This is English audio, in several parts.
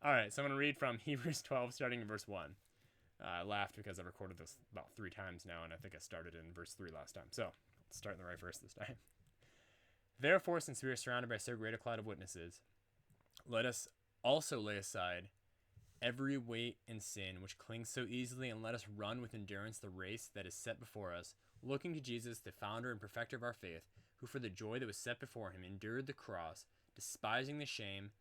All right, so I'm going to read from Hebrews 12, starting in verse 1. I laughed because I recorded this about 3 times now, and I think I started in verse 3 last time. So, let's start in the right verse this time. Therefore, since we are surrounded by so great a cloud of witnesses, let us also lay aside every weight and sin which clings so easily, and let us run with endurance the race that is set before us, looking to Jesus, the founder and perfecter of our faith, who for the joy that was set before him endured the cross, despising the shame,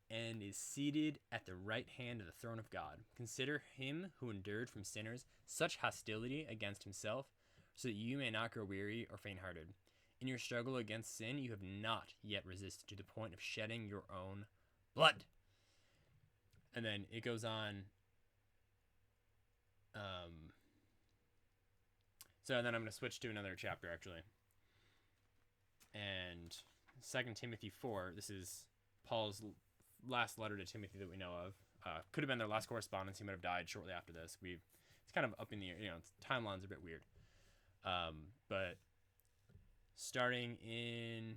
and is seated at the right hand of the throne of God. Consider him who endured from sinners such hostility against himself, so that you may not grow weary or faint-hearted. In your struggle against sin, you have not yet resisted to the point of shedding your own blood. And then it goes on. So then I'm going to switch to another chapter, actually. And 2 Timothy 4, this is Paul's last letter to Timothy that we know of. Could have been their last correspondence. He might have died shortly after this. It's kind of up in the air. Timeline's a bit weird. But starting in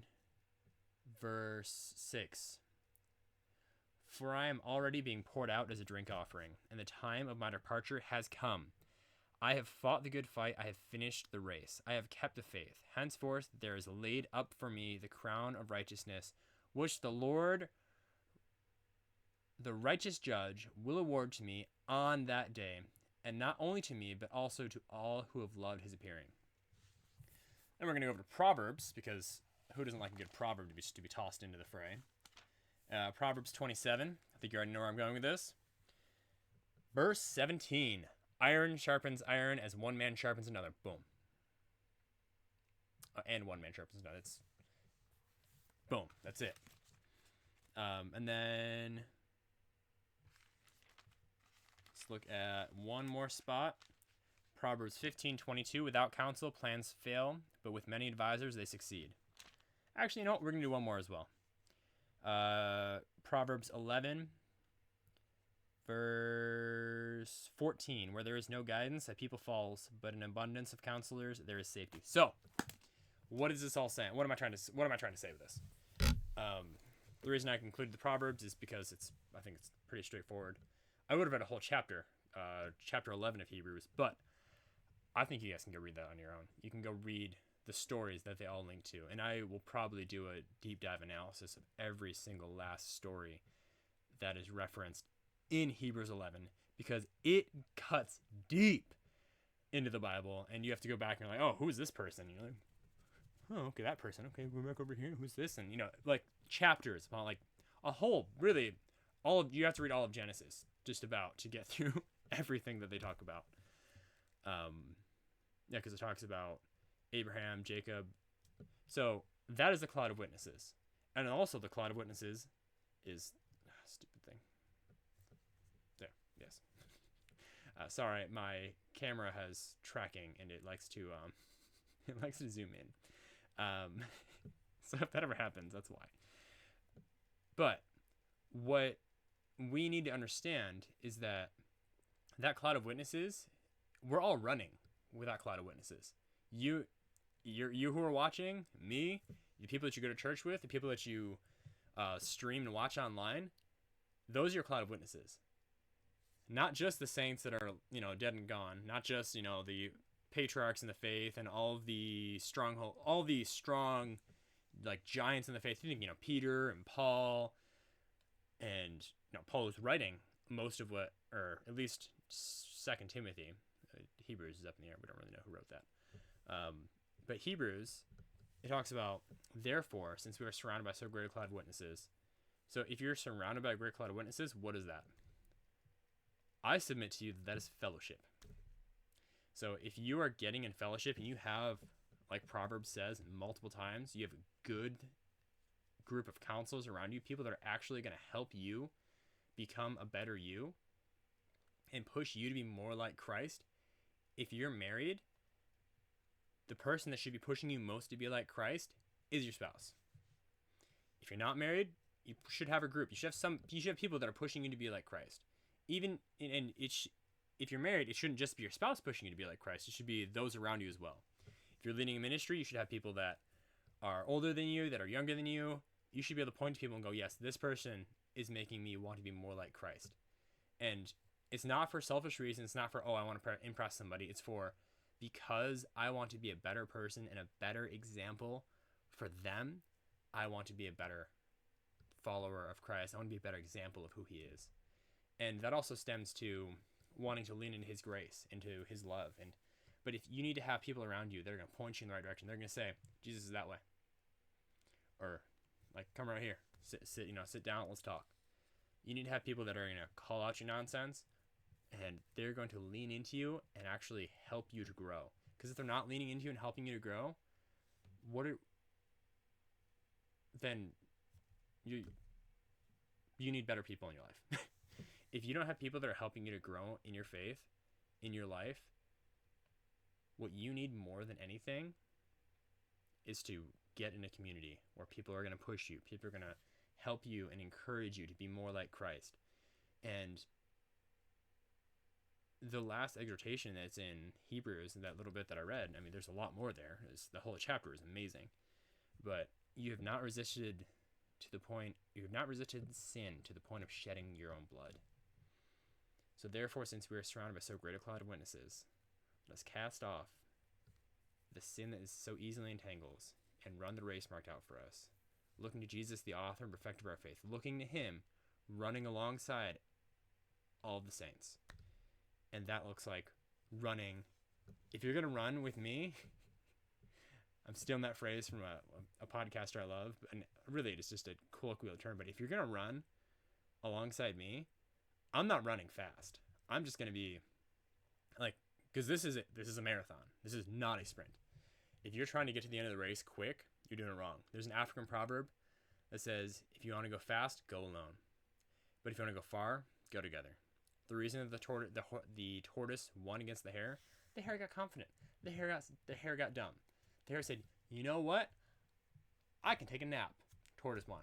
verse 6. For I am already being poured out as a drink offering, and the time of my departure has come. I have fought the good fight, I have finished the race, I have kept the faith. Henceforth there is laid up for me the crown of righteousness, which the Lord, the righteous judge, will award to me on that day, and not only to me, but also to all who have loved his appearing. Then we're going to go over to Proverbs, because who doesn't like a good proverb to be tossed into the fray? Proverbs 27. I think you already know where I'm going with this. Verse 17. Iron sharpens iron as one man sharpens another. Boom. And one man sharpens another. It's boom. That's it. And then let's look at one more spot. Proverbs 15:22. Without counsel, plans fail, but with many advisors, they succeed. Actually, you know what? We're going to do one more as well. Proverbs 11, verse 14. Where there is no guidance, a people falls, but an abundance of counselors, there is safety. So, what is this all saying? What am I trying to say with this? The reason I concluded the Proverbs is because I think it's pretty straightforward. I would have read a whole chapter, chapter 11 of Hebrews, but I think you guys can go read that on your own. You can go read the stories that they all link to, and I will probably do a deep dive analysis of every single last story that is referenced in Hebrews 11, because it cuts deep into the Bible, and you have to go back and you're like, oh, who is this person? And you're like, oh, okay, that person. Okay, we're back over here. Who's this? And like chapters about like a whole, really, you have to read all of Genesis just about to get through everything that they talk about. Because it talks about Abraham, Jacob. So that is the cloud of witnesses. And also the cloud of witnesses is stupid thing. There. Yes. Sorry, my camera has tracking and it likes to zoom in. So if that ever happens, that's why. But what we need to understand is that cloud of witnesses, we're all running with that cloud of witnesses. You who are watching, me, the people that you go to church with, the people that you stream and watch online, those are your cloud of witnesses. Not just the saints that are, dead and gone. Not just, the patriarchs in the faith and all of the strong, like, giants in the faith. You think, Peter and Paul, and, Paul was writing most of what, or at least 2 Timothy. Hebrews is up in the air. We don't really know who wrote that. But Hebrews, it talks about, therefore, since we are surrounded by so great a cloud of witnesses. So if you're surrounded by a great cloud of witnesses, what is that? I submit to you that is fellowship. So if you are getting in fellowship and you have, like Proverbs says multiple times, you have a good group of counselors around you, people that are actually going to help you become a better you and push you to be more like Christ. If you're married, the person that should be pushing you most to be like Christ is your spouse. If you're not married, you should have a group. You should have people that are pushing you to be like Christ. If you're married, it shouldn't just be your spouse pushing you to be like Christ. It should be those around you as well. If you're leading a ministry, you should have people that are older than you, that are younger than you, you should be able to point to people and go, yes, this person is making me want to be more like Christ. And it's not for selfish reasons. It's not for, oh, I want to impress somebody. It's for, because I want to be a better person and a better example for them, I want to be a better follower of Christ. I want to be a better example of who he is. And that also stems to wanting to lean into his grace, into his love. But if you need to have people around you that are going to point you in the right direction, they're going to say, Jesus is that way. Or like, come right here, sit down, let's talk. You need to have people that are going to call out your nonsense, and they're going to lean into you and actually help you to grow. Because if they're not leaning into you and helping you to grow, then you need better people in your life. If you don't have people that are helping you to grow in your faith, in your life, what you need more than anything is to get in a community where people are going to push you. People are going to help you and encourage you to be more like Christ. And the last exhortation that's in Hebrews, that little bit that I read, I mean, there's a lot more there. The whole chapter is amazing. But you have not resisted sin to the point of shedding your own blood. So therefore, since we are surrounded by so great a cloud of witnesses, let us cast off the sin that is so easily entangles and run the race marked out for us, looking to Jesus, the author and perfecter of our faith, looking to him, running alongside all of the saints. And that looks like running. If you're going to run with me, I'm stealing that phrase from a podcaster I love, and really it's just a colloquial term, but if you're going to run alongside me, I'm not running fast. I'm just going to be like, because this is a marathon. This is not a sprint. If you're trying to get to the end of the race quick, you're doing it wrong. There's an African proverb that says, if you want to go fast, go alone. But if you want to go far, go together. The reason that the tortoise won against the hare got confident. The hare got dumb. The hare said, you know what? I can take a nap. Tortoise won.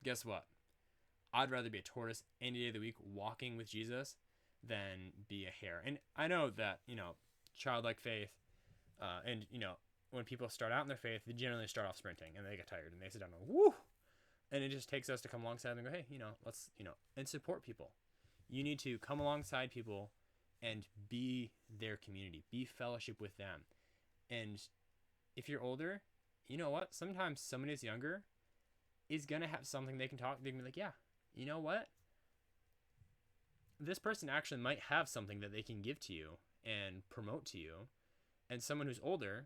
Guess what? I'd rather be a tortoise any day of the week walking with Jesus than be a hare. And I know that, childlike faith, and, when people start out in their faith, they generally start off sprinting and they get tired and they sit down and woo! And it just takes us to come alongside them and go, hey, let's, and support people. You need to come alongside people and be their community, be fellowship with them. And if you're older, you know what? Sometimes somebody that's younger is going to have something they can be like, yeah, you know what? This person actually might have something that they can give to you and promote to you. And someone who's older,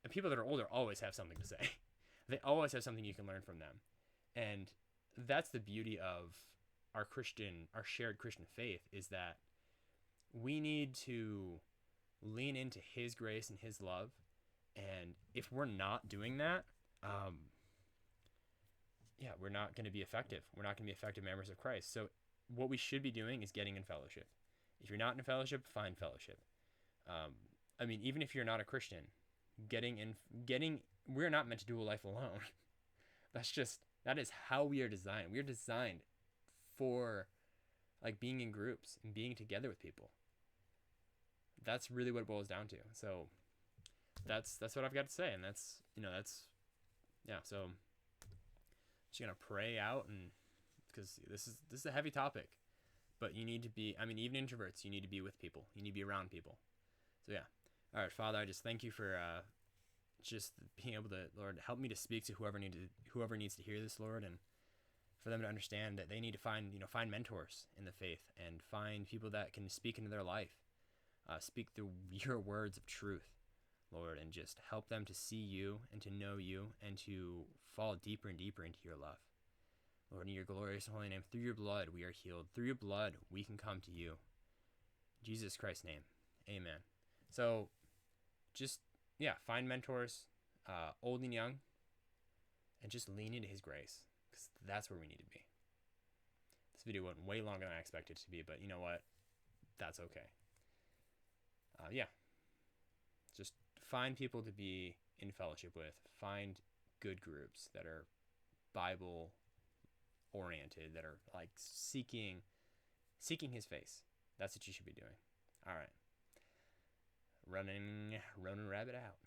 and people that are older always have something to say. They always have something you can learn from them. And that's the beauty of our shared Christian faith, is that we need to lean into his grace and his love. And if we're not doing that, we're not going to be effective. We're not going to be effective members of Christ. So what we should be doing is getting in fellowship. If you're not in fellowship, find fellowship. Even if you're not a Christian, we're not meant to do a life alone. That is how we are designed. We are designed for being in groups and being together with people. That's really what it boils down to. So that's what I've got to say. And so I'm just going to pray out, and because this is a heavy topic, but you need to be, even introverts, you need to be with people. You need to be around people. So yeah. All right, Father, I just thank you for just being able to, Lord, help me to speak to whoever needs to hear this, Lord, and for them to understand that they need to find mentors in the faith and find people that can speak into their life, speak through your words of truth, Lord, and just help them to see you and to know you and to fall deeper and deeper into your love. Lord, in your glorious holy name, through your blood we are healed. Through your blood we can come to you. In Jesus Christ's name, amen. So just, find mentors, old and young, and just lean into his grace, because that's where we need to be. This video went way longer than I expected it to be, but you know what? That's okay. Just find people to be in fellowship with. Find good groups that are Bible oriented, that are seeking his face. That's what you should be doing. All right. Ronin Rabbit out.